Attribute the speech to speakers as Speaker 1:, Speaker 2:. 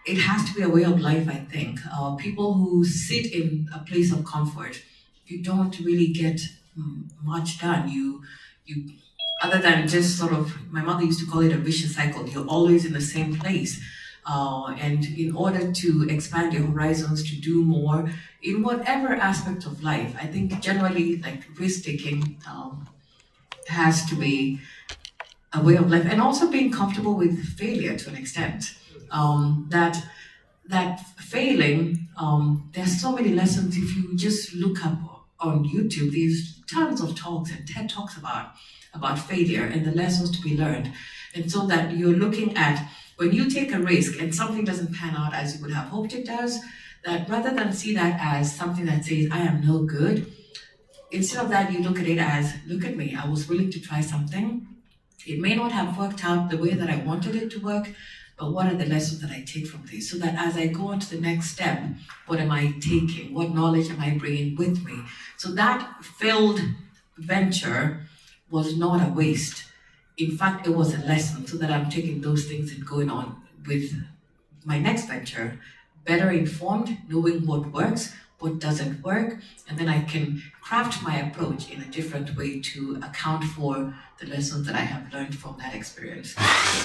Speaker 1: It has to be a way of life, I think. People who sit in a place of comfort, you don't really get much done. You, other than just sort of, my mother used to call it a vicious cycle. You're always in the same place. And in order to expand your horizons, to do more in whatever aspect of life, I think generally like risk taking has to be a way of life, and also being comfortable with failure to an extent. That failing, there's so many lessons. If you just look up on YouTube, there's tons of talks and TED talks about failure and the lessons to be learned. And so that you're looking at when you take a risk and something doesn't pan out as you would have hoped it does, that rather than see that as something that says I am no good, instead of that you look at it as, look at me, I was willing to try something. It may not have worked out the way that I wanted it to work, but what are the lessons that I take from this? So that as I go on to the next step, what am I taking? What knowledge am I bringing with me? So that failed venture was not a waste. In fact, it was a lesson, so that I'm taking those things and going on with my next venture, better informed, knowing what works, what doesn't work, and then I can craft my approach in a different way to account for the lessons that I have learned from that experience.